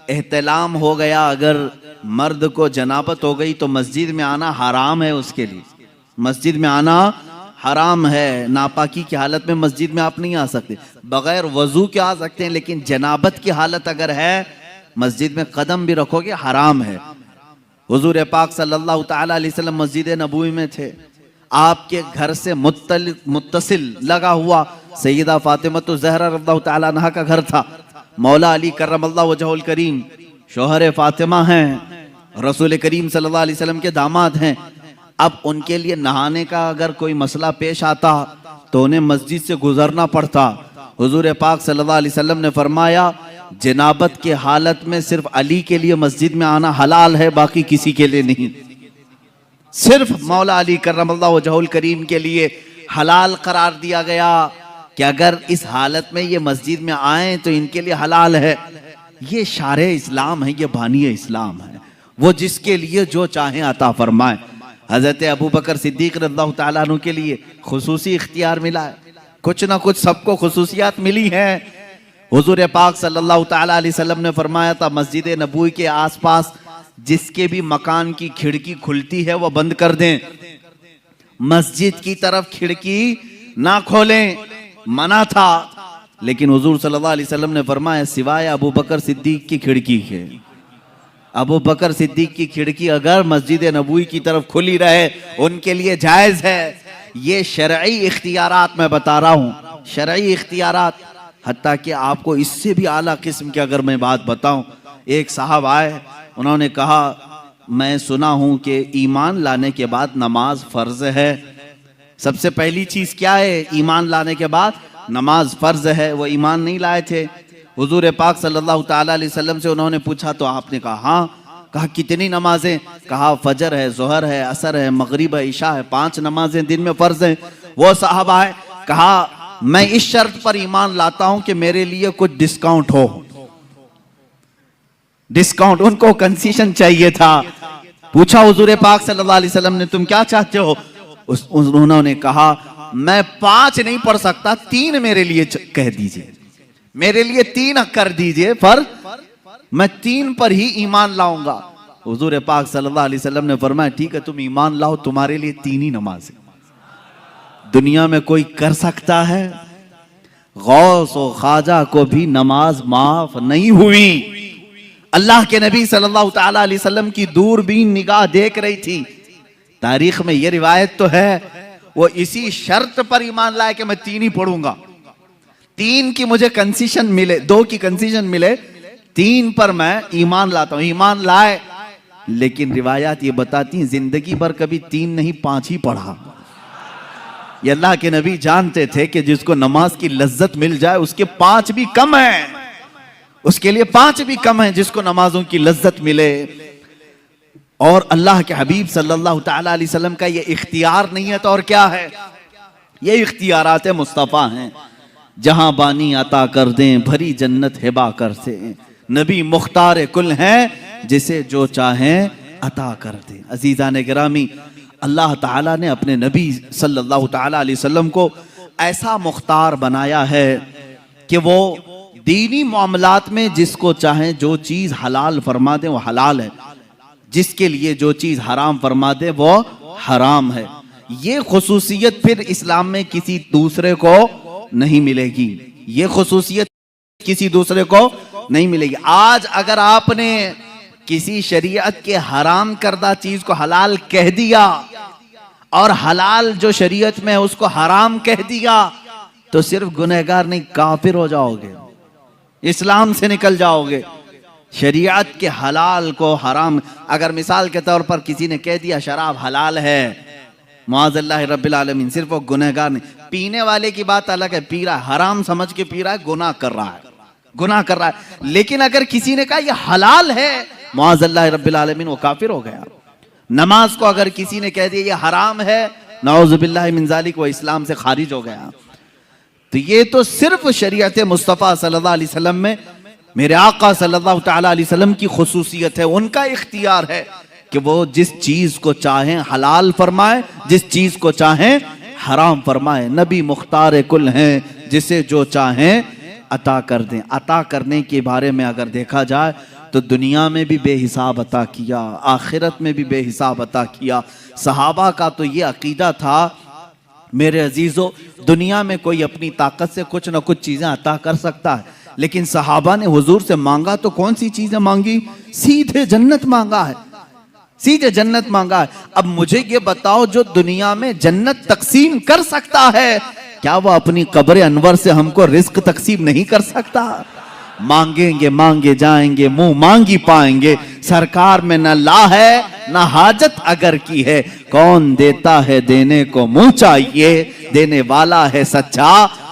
एहतलाम हो गया, अगर मर्द को जनाबत हो गई तो मस्जिद में आना हराम है उसके लिए। मस्जिद में आना हराम है। नापाकी की हालत में मस्जिद में आप नहीं आ सकते, बगैर वजू के आ सकते हैं, लेकिन जनाबत की हालत अगर है मस्जिद में कदम भी रखोगे हराम है। हुजूर पाक सल्लल्लाहु ताला अलैहि वसल्लम मस्जिद नबवी में थे, आपके घर से मुत्तसिल लगा हुआ सैयदा फातिमा ज़हरा रज़ियल्लाहु ताला अन्हा का घर था। मौला अली करमल्लाहु वजहुल करीम शौहर फातिमा हैं, रसूल करीम सल्लल्लाहु अलैहि वसल्लम के दामाद हैं। अब उनके लिए नहाने का अगर कोई मसला पेश आता तो उन्हें मस्जिद से गुजरना पड़ता। हुजूर पाक सल्लल्लाहु अलैहि वसल्लम ने फरमाया, जनाबत के हालत में सिर्फ अली के लिए मस्जिद में आना हलाल है, बाकी किसी के लिए नहीं। सिर्फ मौला अली करमल्लाहु वजहुल करीम के लिए हलाल करार दिया गया कि अगर इस हालत में ये मस्जिद में आए तो इनके लिए हलाल है। ये शारे इस्लाम है, ये बानी इस्लाम है, वो जिसके लिए जो चाहे अता फरमाए। हजरत अबू बकर सिद्दीक रज़ियल्लाहु ताला अन्हु के लिए खुसूसी इख्तियार मिला है, कुछ ना कुछ सबको खुसूसियात मिली हैं। हुजूर पाक सल्लल्लाहु ताला अलैहि वसल्लम ने फरमाया था, मस्जिद नबवी के आसपास जिसके भी मकान की खिड़की खुलती है वो बंद कर दें, मस्जिद की तरफ खिड़की ना खोलें, मना था। लेकिन हुजूर सल्लल्लाहु अलैहि वसल्लम ने फरमाया, सिवाय अबू बकर सिद्दीक की खिड़की के, अबू बकर सिद्दीक की खिड़की अगर मस्जिद नबवी की तरफ खुली रहे उनके लिए जायज है। ये शरई इख्तियारात मैं बता रहा हूँ, शरई इख्तियारात। हत्ता कि आपको इससे भी आला किस्म की अगर मैं बात बताऊं, एक साहब आए, उन्होंने कहा, मैं सुना हूं कि ईमान लाने के बाद नमाज फर्ज है। सबसे पहली चीज क्या है? ईमान लाने के बाद नमाज फर्ज है। वो ईमान नहीं लाए थे। हुजूर पाक सल्लल्लाहु ताला अलैहि वसल्लम से उन्होंने पूछा तो आपने कहा हाँ। कहा कितनी नमाजें? कहा फजर है, जोहर है, असर है, मगरिब है, इशा है, 5 नमाजें दिन में फर्ज हैं। वो साहब आए, कहा मैं इस शर्त पर ईमान लाता हूं कि मेरे लिए कुछ डिस्काउंट हो। डिस्काउंट, उनको कंसेशन चाहिए था। पूछा हुजूर पाक सल्लल्लाहु अलैहि वसल्लम ने, तुम क्या चाहते हो? उन्होंने कहा, मैं 5 नहीं पढ़ सकता, 3 मेरे लिए कह दीजिए, मेरे लिए 3 कर दीजिए, पर मैं 3 पर ही ईमान लाऊंगा। हुजूर पाक सल्लल्लाहु अलैहि वसल्लम ने फरमाया, ठीक है तुम ईमान लाओ, तुम्हारे लिए 3 ही नमाज है। दुनिया में कोई कर सकता है? गौस और ख्वाजा को भी नमाज माफ नहीं हुई। अल्लाह के नबी सल्लल्लाहु ताला अलैहि वसल्लम की दूरबीन निगाह देख रही थी। तारीख में यह रिवायत तो है, वो इसी शर्त पर ईमान लाए कि मैं 3 ही पढ़ूंगा, 3 की मुझे कंसेशन मिले, 2 की कंसेशन मिले, 3 पर मैं ईमान लाता हूं। ईमान लाए, लेकिन रिवायात ये बताती हैं जिंदगी भर कभी 3 नहीं 5 ही पढ़ा। ये अल्लाह के नबी जानते थे कि जिसको नमाज की लज्जत मिल जाए उसके 5 भी कम है, उसके लिए 5 भी कम है जिसको नमाजों की लज्जत मिले। और अल्लाह के हबीब सल्लल्लाहु ताला अलैहि वसल्लम का ये इख्तियार नहीं है तो और क्या है? ये इख्तियारात मुस्तफ़ा हैं। जहां बानी अता कर दें, भरी जन्नत हिबा कर से, नबी मुख्तार कुल हैं, जिसे जो चाहें अता कर दें। अजीज़ान गिरामी, अल्लाह ताला ने अपने नबी सल्लल्लाहु ताला अलैहि वसल्लम को ऐसा मुख्तार बनाया है कि वो दीनी मामलात में जिसको चाहें जो चीज़ हलाल फरमा दे वो हलाल है, जिसके लिए जो चीज़ हराम फरमा दे वो हराम है। ये खुसूसियत फिर इस्लाम में किसी दूसरे को नहीं मिलेगी, ये खुसूसियत किसी दूसरे को नहीं मिलेगी। आज अगर आपने किसी शरीयत के हराम करदा चीज को हलाल कह दिया और हलाल जो शरीयत में है उसको हराम कह दिया तो सिर्फ गुनहगार नहीं, काफिर हो जाओगे, इस्लाम से निकल जाओगे। शरीयत के हलाल को हराम, अगर मिसाल के तौर पर किसी ने कह दिया शराब हलाल है, मुआज़ल्लाह रब्बिल आलमीन, सिर्फ वो गुनहगार नहीं, पीने वाले की बात अलग है, पी रहा है, हराम समझ के पी रहा है, गुनाह कर रहा है, गुनाह कर रहा है। लेकिन अगर किसी ने कहा ये हलाल है, मुआज़ल्लाह रब्बिल आलमीन, वो काफिर हो गया। नमाज को अगर किसी ने कह दिया ये हराम है, नऊज़ु बिल्लाहि मिन ज़ालिक, वो इस्लाम से खारिज हो गया। तो ये तो सिर्फ शरीयत मुस्तफ़ा सल्लल्लाहु अलैहि वसल्लम में मेरे आका सल्लल्लाहु ताला अलैहि वसल्लम की खुसूसियत है, उनका इख्तियार है कि वो जिस चीज को चाहें हलाल फरमाए, जिस चीज को चाहें हराम फरमाए। नबी मुख्तार कुल हैं, जिसे जो चाहें अता कर दें। अता करने के बारे में अगर देखा जाए तो दुनिया में भी बेहिसाब अता किया, आखिरत में भी बेहिसाब अता किया। सहाबा का तो ये अकीदा था मेरे अजीजों, दुनिया में कोई अपनी ताकत से कुछ ना कुछ चीजें अता कर सकता है, लेकिन सहाबा ने हुजूर से मांगा तो कौन सी चीजें मांगी? सीधे जन्नत मांगा है, सीधे जन्नत मांगा है। अब मुझे ये बताओ, जो दुनिया में जन्नत तकसीम कर सकता है, क्या वो अपनी कब्र अनवर से हमको रिस्क तकसीम नहीं कर सकता? मांगेंगे मांगे जाएंगे, मुंह मांगी पाएंगे। सरकार में न ला है न हाजत अगर की है, कौन देता है देने को मुंह चाहिए, देने वाला है सच्चा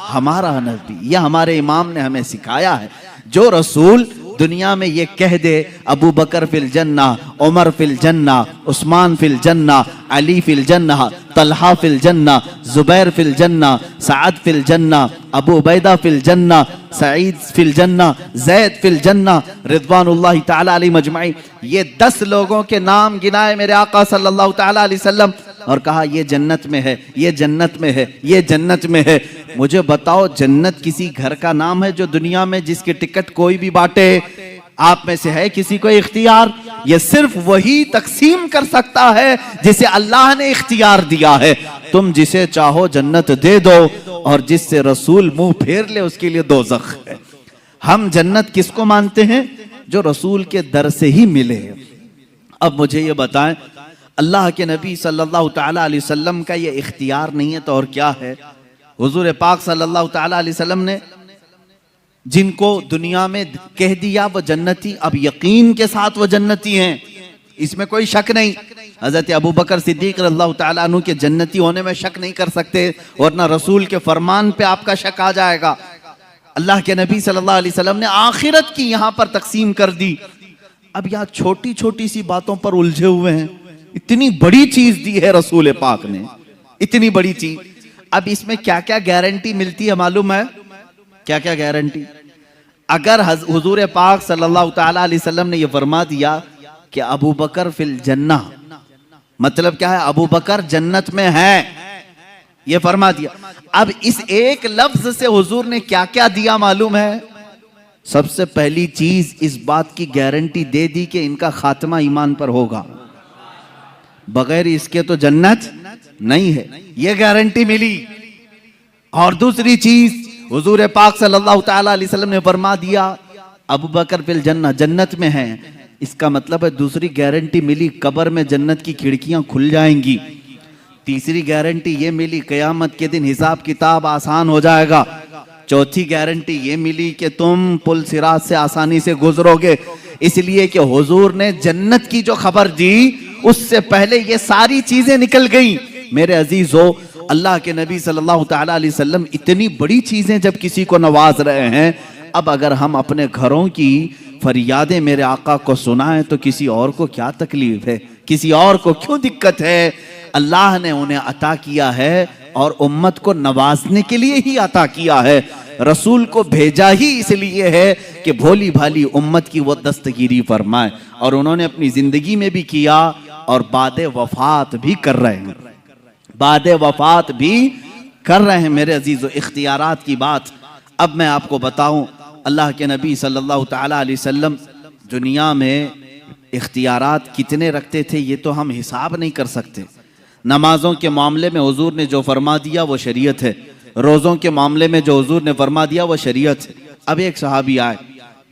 हमारा नबी। यह हमारे इमाम ने हमें सिखाया है। जो रसूल दुनिया में ये कह दे अबू बकर फिल जन्ना, उमर फिल जन्ना, उस्मान फिल जन्ना, अली फिल जन्ना, तलहा फिल जन्ना, जुबैर फिल जन्ना, साद फिल जन्ना, अबू उबैदा फिल जन्ना, सईद फिल जन्ना, जैद फिल जन्ना, रिदवानुल्लाहि ताला अलैहि मजमाई, ये 10 लोगों के नाम गिनाए मेरे आका सल्लल्लाहु ताला अलैहि वसल्लम और कहा ये जन्नत में है, ये जन्नत में है, ये जन्नत में है। मुझे बताओ, जन्नत किसी घर का नाम है जो दुनिया में जिसके टिकट कोई भी बांटे? आप में से है किसी को इख्तियार? ये सिर्फ वही तकसीम कर सकता है जिसे अल्लाह ने इख्तियार दिया है। तुम जिसे चाहो जन्नत दे दो और जिससे रसूल मुंह फेर ले उसके लिए दोज़ख है। हम जन्नत किसको मानते हैं? जो रसूल के दर से ही मिले। अब मुझे ये बताएं, अल्लाह के नबी सल्लल्लाहु ताला अलैहि वसल्लम का ये इख्तियार नहीं है तो और क्या है? हुजूर पाक सल्लल्लाहु ताला अलैहि वसल्लम ने जिनको दुनिया में कह दिया वो जन्नती, अब यकीन के साथ वो जन्नती हैं, इसमें कोई शक नहीं। हजरत अबू बकर सिद्दीक रज़ियल्लाहु ताला अन्हु के जन्नती होने में शक नहीं कर सकते, वरना रसूल के फरमान पे आपका शक आ जाएगा। अल्लाह के नबी सल्लल्लाहु अलैहि वसल्लम ने आखिरत की यहां पर तकसीम कर दी। अब यहां छोटी छोटी सी बातों पर उलझे हुए हैं। इतनी बड़ी चीज दी है रसूल पाक ने, इतनी बड़ी चीज। अब इसमें क्या क्या गारंटी मिलती है मालूम है? क्या क्या गारंटी? अगर हुजूर पाक सल्लल्लाहु ताला अलैहि वसल्लम ने यह फरमा दिया कि अबू बकर फिल जन्ना, मतलब क्या है? अबू बकर जन्नत में है, ये फरमा दिया। अब इस एक लफ्ज से हुजूर ने क्या क्या दिया मालूम है? सबसे पहली चीज इस बात की गारंटी दे दी कि इनका खात्मा ईमान पर होगा, बगैर इसके तो जन्नत नहीं है, ये गारंटी मिली। और दूसरी चीज हुजूर पाक सल्लल्लाहु ताला अलैहि वसल्लम ने फरमा दिया अबू बकर फिल जन्ना, जन्नत में है। इसका मतलब है दूसरी गारंटी मिली, कब्र में जन्नत की खिड़कियां खुल जाएंगी। तीसरी गारंटी ये मिली, कयामत के दिन हिसाब किताब आसान हो जाएगा। चौथी गारंटी ये मिली कि तुम पुल सिरात से आसानी से गुजरोगे, इसलिए कि हुजूर ने जन्नत की जो खबर दी उससे पहले ये सारी चीजें निकल गई। मेरे अजीजों, अल्लाह के नबी सल्लल्लाहु ताला अलैहि वसल्लम इतनी बड़ी चीजें जब किसी को नवाज रहे हैं, अब अगर हम अपने घरों की फरियादें मेरे आका को सुनाएं तो किसी और को क्या तकलीफ है, किसी और को क्यों दिक्कत है? अल्लाह ने उन्हें अता किया है और उम्मत को नवाजने के लिए ही अता किया है। रसूल को भेजा ही इसलिए है कि भोली भाली उम्मत की वो दस्तगीरी फरमाए, और उन्होंने अपनी जिंदगी में भी किया और बाद वफात भी कर रहे हैं, बाद वफात भी कर रहे हैं। मेरे अजीजों, इख्तियारात की बात अब मैं आपको बताऊं, अल्लाह के नबी सल्लल्लाहु ताला अलैहि वसल्लम दुनिया में इख्तियारात कितने रखते थे ये तो हम हिसाब नहीं कर सकते। नमाजों के मामले में हुजूर ने जो फरमा दिया वो शरीयत है, रोज़ों के मामले में जो हुजूर ने फरमा दिया वो शरीयत है। अब एक सहाबी आए,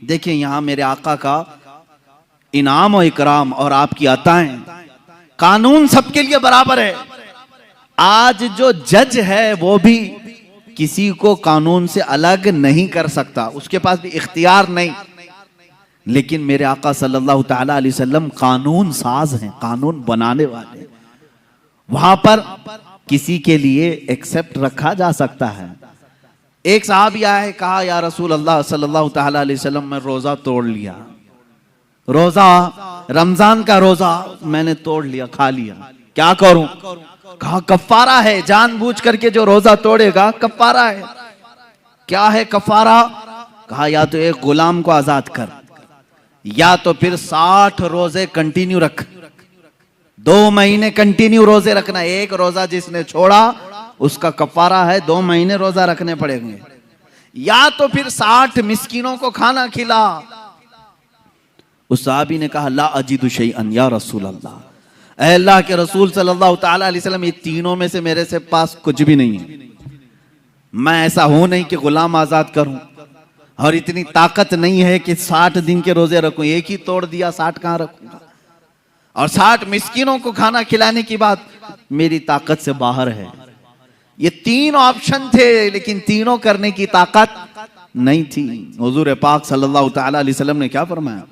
देखें यहाँ मेरे आका का इनाम और इकराम और आपकी अताएं, कानून सबके लिए बराबर है। आज जो जज है वो भी किसी को कानून से अलग नहीं कर सकता, उसके पास भी इख्तियार नहीं। लेकिन मेरे आका सल्लल्लाहु ताला अलैहि वसल्लम कानून साज हैं, कानून बनाने वाले। वहां पर किसी के लिए एक्सेप्ट रखा जा सकता है। एक साहबी आया, कहा या रसूल अल्लाह सल्लल्लाहु ताला अलैहि वसल्लम, मैं रोजा तोड़ लिया, रोजा रमजान का रोजा मैंने तोड़ लिया, खा लिया, क्या करूं? कहा कफ्फारा है, जानबूझ करके जो रोजा तोड़ेगा कफ्फारा है। क्या है कफ्फारा? कहा या तो एक गुलाम को आजाद कर, या तो फिर 60 रोजे कंटिन्यू रख, 2 महीने कंटिन्यू रोजे रखना। एक रोजा जिसने छोड़ा उसका कफ्फारा है 2 महीने रोजा रखने पड़ेंगे। या तो फिर 60 मिस्किनों को खाना खिला। उस सहाबी ने कहा ला अजीदु शैअन या रसूल अल्लाह, ऐ अल्लाह के रसूल सल्लल्लाहु ताला अलैहि वसल्लम, ये तीनों में से मेरे से पास कुछ भी नहीं है। मैं ऐसा हूं नहीं कि गुलाम आजाद करूं, और इतनी ताकत नहीं है कि 60 दिन के रोजे रखूं। एक ही तोड़ दिया, 60 कहां रखूंगा? और 60 मिस्किनों को खाना खिलाने की बात मेरी ताकत से बाहर है। ये 3 ऑप्शन थे, लेकिन तीनों करने की ताकत नहीं थी। हुजूर पाक सल्लल्लाहु ताला अलैहि वसल्लम ने क्या फरमाया,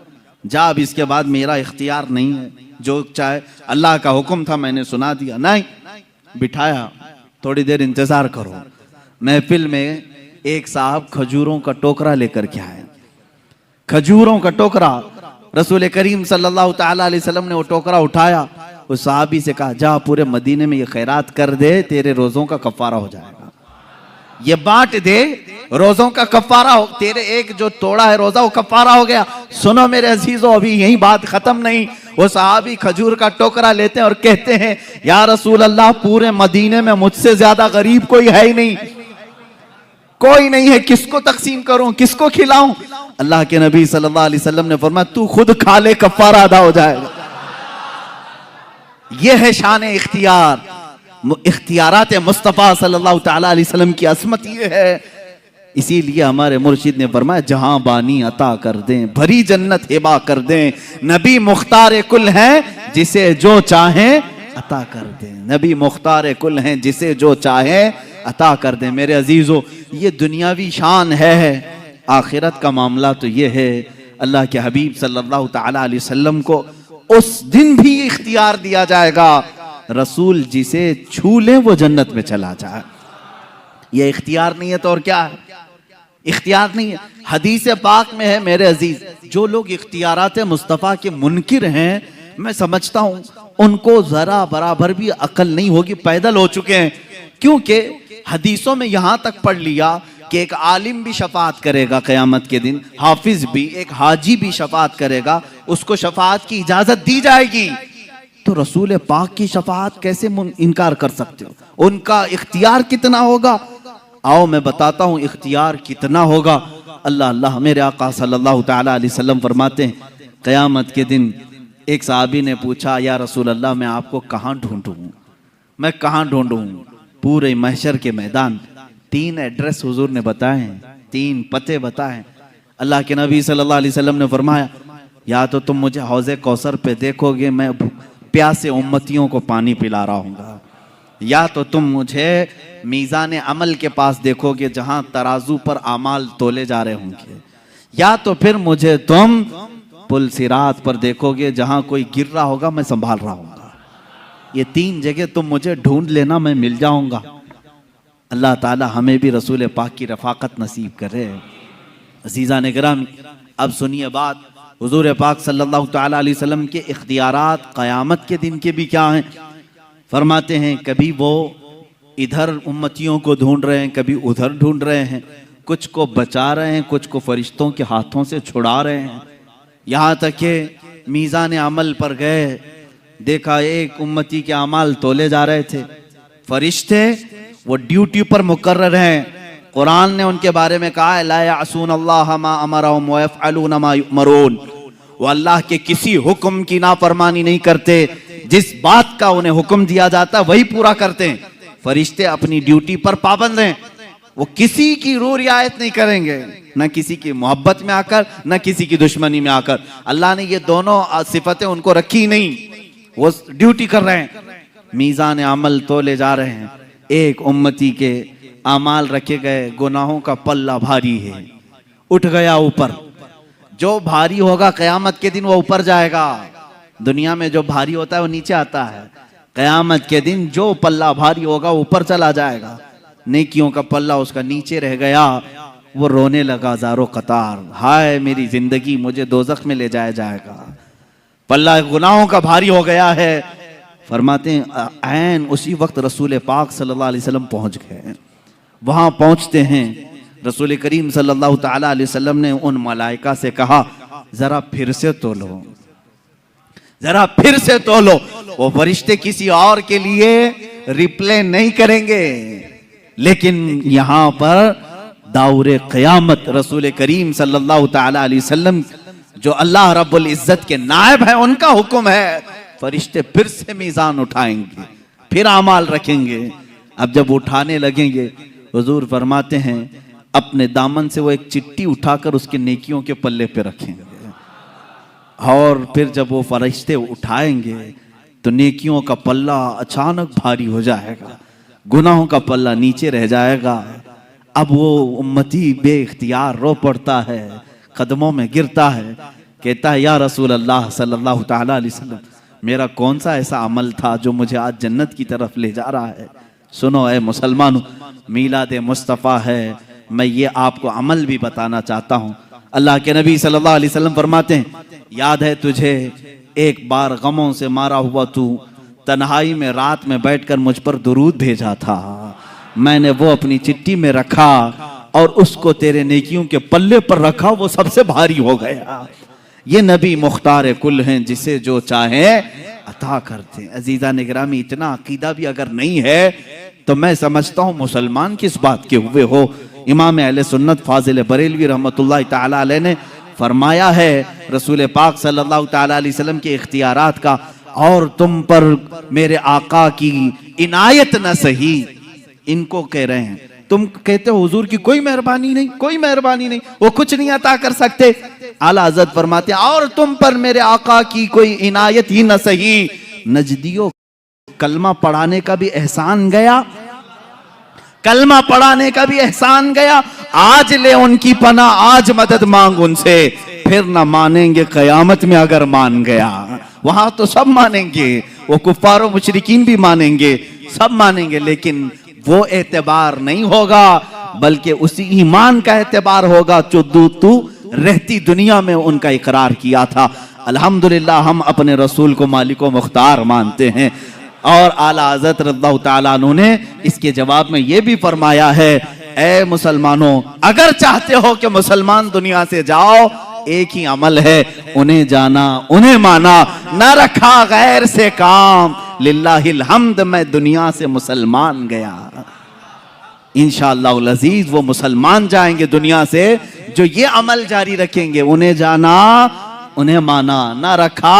जा अब इसके बाद मेरा इख्तियार नहीं है, जो चाहे, अल्लाह का हुक्म था मैंने सुना दिया। नहीं, बिठाया, थोड़ी देर इंतजार करो। महफिल में एक साहब खजूरों का टोकरा लेकर के आए। खजूरों का टोकरा, रसूल करीम सल्लल्लाहु ताला अलैहि वसल्लम ने वो टोकरा उठाया, उस साहबी से कहा जा पूरे मदीने में ये खैरात कर दे, तेरे रोजों का कफारा हो जाएगा। ये बांट दे, रोजों का कफारा हो, तेरे एक जो तोड़ा है रोजा वो कफारा हो गया। सुनो मेरे अजीजों, अभी यही बात खत्म नहीं। वो सहाबी खजूर का टोकरा लेते हैं और कहते हैं या रसूल अल्लाह, पूरे मदीने में मुझसे ज्यादा गरीब कोई है ही नहीं, कोई नहीं है, किसको तकसीम करूं, किसको खिलाऊं? अल्लाह के नबी सल्लल्लाहु अलैहि वसल्लम ने फरमाया तू खुद खा ले, कफारा अदा हो जाएगा। यह है शान इख्तियार, इख्तियारात मुस्तफ़ा सल्लल्लाहु ताला अलैहि वसल्लम की असमत ये है। इसीलिए हमारे मुर्शिद ने फरमाया जहां बानी अता कर दें, भरी जन्नत हिबा कर दें, नबी मुख्तार कुल हैं जिसे जो चाहें अता कर दें, नबी मुख्तार कुल हैं जिसे जो चाहें अता कर दें। मेरे अजीजों, ये दुनियावी शान है, आखिरत का मामला तो ये है। अल्लाह के हबीब सल्लल्लाहु ताला अलैहि वसल्लम को उस दिन भी इख्तियार दिया जाएगा, रसूल जिसे छू ले वो जन्नत में चला जाए। ये इख्तियार नहीं है तो और क्या है? इख्तियार नहीं है। हदीस पाक में है मेरे अजीज, जो लोग इख्तियारात मुस्तफ़ा के मुनकिर हैं, मैं समझता हूं उनको जरा बराबर भी अकल नहीं होगी, पैदल हो चुके हैं। क्योंकि हदीसों में यहां तक पढ़ लिया कि एक आलिम भी शफात करेगा क़यामत के दिन, हाफिज भी, एक हाजी भी शफात करेगा, उसको शफात की इजाजत दी जाएगी। तो रसूल पाक की शफात कैसे इनकार कर सकते हो? उनका इख्तियार कितना होगा? आओ मैं बताता हूं इख्तियार कितना होगा। अल्लाह अल्लाह, मेरे आका सल्लल्लाहु ताला अलैहि वसल्लम फरमाते हैं क़यामत के दिन एक साहबी ने पूछा या रसूल अल्लाह, मैं आपको कहाँ ढूंढूं, मैं कहाँ ढूंढूं? पूरे महशर के मैदान 3 एड्रेस हुजूर ने बताए हैं, 3 पते बताए। अल्लाह के नबी सल्लल्लाहु अलैहि वसल्लम ने फरमाया या तो तुम मुझे हौज़े कौसर पे देखोगे, मैं प्यासे उम्मतियों को पानी पिला रहा हूँगा, या तो तुम मुझे मीज़ान अमल के पास देखोगे जहां तराजू पर आमाल तोले जा रहे होंगे, या तो फिर मुझे तुम पुल सिरात पर देखोगे जहां कोई गिर रहा होगा, मैं संभाल रहा हूँगा। ये 3 जगह तुम मुझे ढूंढ लेना, मैं मिल जाऊंगा। अल्लाह ताला हमें भी रसूल पाक की रफ़ाकत नसीब करे। अज़ीज़ान गिरामी, अब सुनिए बात, हुजूर पाक सल्लल्लाहु ताला अलैहि वसल्लम के इख्तियारात क़यामत के दिन के भी क्या हैं? फरमाते हैं कभी वो इधर उम्मतियों को ढूंढ रहे हैं, कभी उधर ढूंढ रहे हैं, कुछ को बचा रहे हैं, कुछ को फरिश्तों के हाथों से छुड़ा रहे हैं। यहाँ तक कि मीज़ान अमल पर गए, देखा एक उम्मती के अमाल तोले जा रहे थे, फरिश्ते वो ड्यूटी पर मुकर्रर हैं। कुरान ने उनके बारे में कहा है ला यासून अल्लाह मा अमरहुम व यफ़अलून मा युमरून, वो अल्लाह के किसी हुक्म की नाफरमानी नहीं करते, जिस बात का उन्हें हुक्म दिया जाता है वही पूरा करते हैं। फरिश्ते अपनी ड्यूटी पर पाबंद हैं, वो किसी की रू रियायत नहीं करेंगे, न किसी की मोहब्बत में आकर, न किसी की दुश्मनी में आकर। अल्लाह ने ये दोनों सिफतें उनको रखी नहीं, वो ड्यूटी कर रहे हैं। मीज़ान अमल तोले जा रहे हैं, एक उम्मती के अमाल रखे गए, गुनाहों का पल्ला भारी है, उठ गया ऊपर। जो भारी होगा क़यामत के दिन वो ऊपर जाएगा। दुनिया में जो भारी होता है वो नीचे आता है, क़यामत के दिन जो पल्ला भारी होगा ऊपर चला जाएगा। नेकियों का पल्ला उसका नीचे रह गया, वो रोने लगा ज़ारो कतार, हाय मेरी जिंदगी, मुझे दोज़ख में ले जाया जाएगा, पल्ला गुनाहों का भारी हो गया है। फरमाते हैं ऐन उसी वक्त रसूल पाक सल्लल्लाहु अलैहि वसल्लम पहुंच गए। वहां पहुंचते हैं, रसूल करीम सल्लल्लाहु ताला अलैहि वसल्लम ने उन मलाइका से कहा जरा फिर से तोलो, जरा फिर से तोलो। वो फरिश्ते किसी और के लिए रिप्ले नहीं करेंगे, लेकिन यहां पर दाउरे क़यामत रसूल करीम सल्लल्लाहु ताला अलैहि वसल्लम जो अल्लाह रब्बुल इज्जत के नायब है, उनका हुक्म है, फरिश्ते फिर से मीज़ान उठाएंगे, फिर आमाल रखेंगे। अब जब उठाने लगेंगे, हुजूर फरमाते हैं अपने दामन से वो एक चिट्ठी उठाकर उसके नेकियों के पल्ले पे रखेंगे, और फिर जब वो फरिश्ते उठाएंगे तो नेकियों का पल्ला अचानक भारी हो जाएगा, गुनाहों का पल्ला नीचे रह जाएगा। अब वो उम्मती बेइख्तियार रो पड़ता है, कदमों में गिरता है, कहता है या रसूल अल्लाह सल्लल्लाहु ताला अलैहि वसल्लम, मेरा कौन सा ऐसा अमल था जो मुझे आज जन्नत की तरफ ले जा रहा है। सुनो ए मुसलमानों, मीलाद मुस्तफ़ा है, मैं ये आपको अमल भी बताना चाहता हूँ। अल्लाह के नबी सल्लल्लाहु अलैहि वसल्लम फरमाते हैं, याद है तुझे एक बार गमों से मारा हुआ तू तन्हाई में रात में बैठकर मुझ पर दुरूद भेजा था, मैंने वो अपनी चिट्ठी में रखा और उसको तेरे नेकियों के पल्ले पर रखा, वो सबसे भारी हो गया। ये नबी मुख्तार कुल हैं, जिसे जो चाहे अता करते हैं। अजीजा निगरामी, इतना अकीदा भी अगर नहीं है तो मैं समझता हूँ मुसलमान किस बात के हुए हो। इमाम अहले सुन्नत फाजिल बरेलवी रहमतुल्लाह ताला अलैह ने फरमाया है रसूल पाक सल्लल्लाहु ताला अलैहि वसल्लम के इख्तियारात का, और तुम पर मेरे आका की इनायत न सही, इनको कह रहे हैं। तुम कहते हो हुजूर की कोई मेहरबानी नहीं, कोई मेहरबानी नहीं, वो कुछ नहीं अता कर सकते। आला हज़रत फरमाते हैं और तुम पर मेरे आका की कोई इनायत ही न सही। नजदियों, कलमा पढ़ाने का भी एहसान गया, कलमा पढ़ाने का भी एहसान गया। आज ले उनकी पना, आज मदद मांग उनसे, फिर ना मानेंगे कयामत में अगर मान गया। वहां तो सब मानेंगे, वो कुफ्फार और मुशरिकीन भी मानेंगे, सब मानेंगे, लेकिन वो एतबार नहीं होगा, बल्कि उसी ईमान का एतबार होगा जो तू रहती दुनिया में उनका इकरार किया था। अल्हम्दुलिल्लाह हम अपने रसूल को मालिक व मुख्तार मानते हैं। और आला हज़रत रज़ियल्लाहु ताला अन्हु ने इसके जवाब में ये भी फरमाया है, ए मुसलमानों, अगर चाहते हो कि मुसलमान दुनिया से जाओ, एक ही अमल है, उन्हें जाना, उन्हें माना, न रखा गैर से काम, लिल्लाहिल हम्द, मैं दुनिया से मुसलमान गया। इंशाअल्लाह अज़ीज वो मुसलमान जाएंगे दुनिया से जो ये अमल जारी रखेंगे, उन्हें जाना, उन्हें माना, न रखा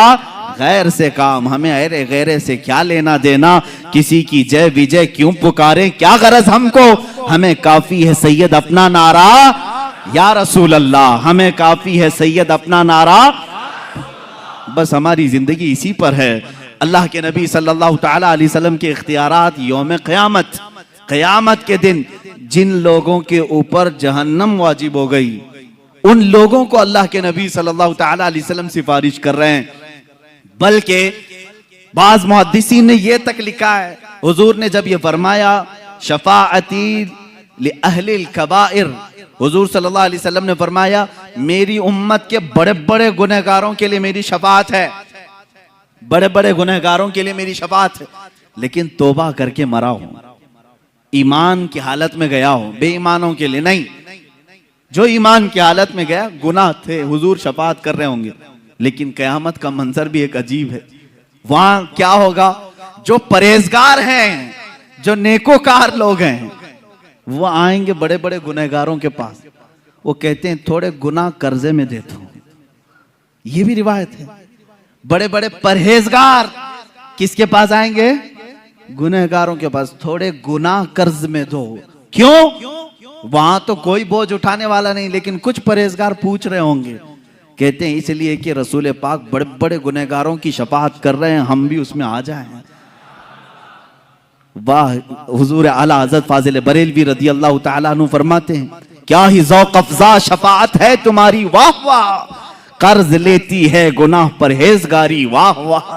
गैर से काम। हमें अरे गैर से क्या लेना देना, किसी की जय विजय क्यों पुकारें, क्या गरज हमको, हमें काफी है सैयद अपना नारा या रसूल अल्लाह, हमें काफी है सैयद अपना नारा, बस हमारी जिंदगी इसी पर है। अल्लाह के नबी सल्लल्लाहु ताला अलैहि वसल्लम के इख्तियारात यौम क़यामत, क़यामत के दिन जिन लोगों के ऊपर जहन्नम वाजिब हो गई, उन लोगों को अल्लाह के नबी सल्लल्लाहु ताला अलैहि वसल्लम सिफारिश कर रहे हैं। बल्कि बाज़ मुहद्दिसीन ने यह तक लिखा है, हुजूर ने जब ये फरमाया शफाअती लि अहलिल कबाइर, हुजूर सल्लल्लाहु अलैहि वसल्लम ने फरमाया मेरी उम्मत के बड़े बड़े गुनहगारों के लिए मेरी शफाअत है, बड़े बड़े गुनहगारों के लिए मेरी शफाअत है, लेकिन तौबा करके मरा हूं, ईमान की हालत में गया हो, बेईमानों के लिए नहीं। जो ईमान की हालत में गया, गुनाह थे, हुजूर शफाअत कर रहे होंगे, लेकिन कयामत का मंजर भी एक अजीब है। वहां क्या होगा, जो परहेजगार हैं, जो नेकोकार लोग हैं, वो आएंगे बड़े बड़े गुनहगारों के पास, वो कहते हैं थोड़े गुनाह कर्जे में दे दो। ये भी रिवायत है। बड़े बड़े परहेजगार किसके पास आएंगे, गुनहगारों के पास, थोड़े गुनाह कर्ज में दो। क्यों, वहां तो कोई बोझ उठाने वाला नहीं, लेकिन कुछ परहेजगार पूछ रहे होंगे। कहते हैं इसलिए कि रसूल पाक बड़े बड़े गुनहगारों की शफाअत कर रहे हैं, हम भी उसमें आ जाएं। वाह, हुजूर आला हज़रत फाजिल बरेलवी रज़ियल्लाहु ताला अन्हु फरमाते हैं क्या ही ज़ौक़ अफ़ज़ा शफाअत है तुम्हारी, वाह वाह, कर्ज लेती है गुनाह परहेजगारी, वाह वाह।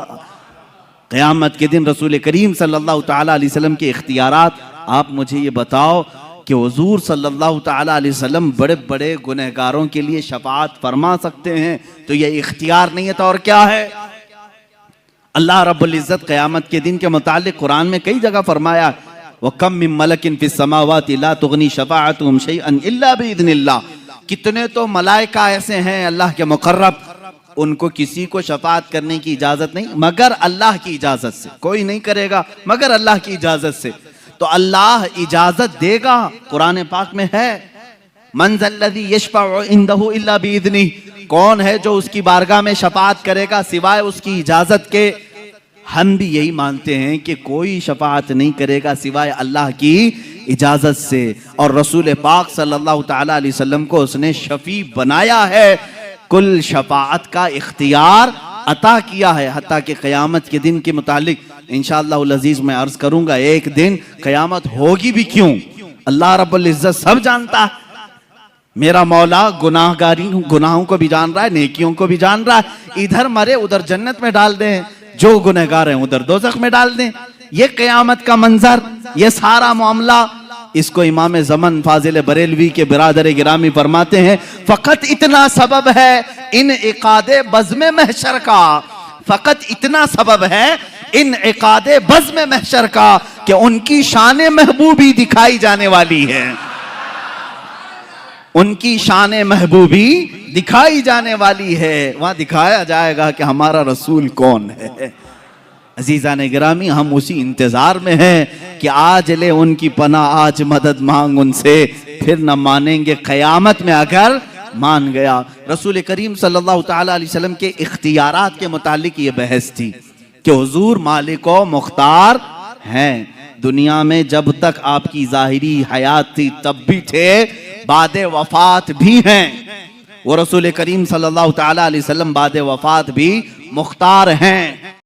क़यामत के दिन रसूल करीम सल्लल्लाहु ताला अलैहि वसल्लम के इख्तियारात, आप मुझे ये बताओ कि हुजूर सल्लल्लाहु ताला अलैहि वसल्लम बड़े बड़े गुनहगारों के लिए शफाअत फरमा सकते हैं, तो ये इख्तियार नहीं है तो और क्या है। अल्लाह रब्बुल इज़्ज़त क़यामत के दिन के मुतालिक कुरान में कई जगह फरमाया, व कम मिन मलकिन फिस समावाति ला तुगनी शफाअतुहुम शैअन इल्ला बिइज़्निल्लाह, कितने तो मलाइका ऐसे हैं अल्लाह के मुक़र्रब, उनको किसी को शफाअत करने की इजाजत नहीं मगर अल्लाह की इजाजत से, कोई नहीं करेगा मगर अल्लाह की इजाजत से। तो अल्लाह इजाजत देगा, कुरान पाक में है, मन ज़ल्लज़ी यशफ़अउ इंदहु इल्ला बिइज़्निही, कौन है जो उसकी बारगाह में शफाअत करेगा सिवाय उसकी इजाजत के। हम भी यही मानते हैं कि कोई शफाअत नहीं करेगा सिवाय अल्लाह की इजाजत से, और रसूल पाक सल्लल्लाहु तआला अलैहि वसल्लम को उसने शफी बनाया है, कुल शफाअत का इख्तियार अता किया है। हत्ता कि क़यामत के दिन के मुतालिक इंशाअल्लाह अज़ीज़ मैं अर्ज करूंगा, एक दिन क़यामत होगी भी क्यों, अल्लाह रब्बुल इज़्ज़त सब जानता है। मेरा मौला गुनाहों को भी जान रहा है, नेकियों को भी जान रहा है। इधर मरे उधर जन्नत में डाल दें, जो गुनहगार हैं उधर दोज़ख में डाल दें। ये क़यामत का मंजर, ये सारा मामला, इसको इमाम ज़मन फाजिल बरेलवी के बिरादर गिरामी फरमाते हैं, फ़कत इतना सबब है इन इक़ादे बज़्म महशर का, फ़कत इतना सबब है इन इक़ादे बज़्म महशर का कि उनकी शान महबूबी दिखाई जाने वाली है, उनकी शान महबूबी दिखाई जाने वाली है। वहां दिखाया जाएगा कि हमारा रसूल कौन है। अजीज़ान गिरामी, हम उसी इंतजार में हैं कि आज ले उनकी पनाह, आज मदद मांग उनसे, फिर न मानेंगे क़यामत में अगर मान गया। रसूल करीम सल्लल्लाहु तआला अलैहि वसल्लम के इख्तियारात के मुतालिक ये बहस थी कि हुजूर मालिक व मुख्तार हैं। दुनिया में जब तक आपकी ज़ाहिरी हयात थी तब भी थे, बादे वफात भी हैं। वो रसूल करीम सल्लल्लाहु तआला अलैहि वसल्लम बादे वफात भी मुख्तार हैं।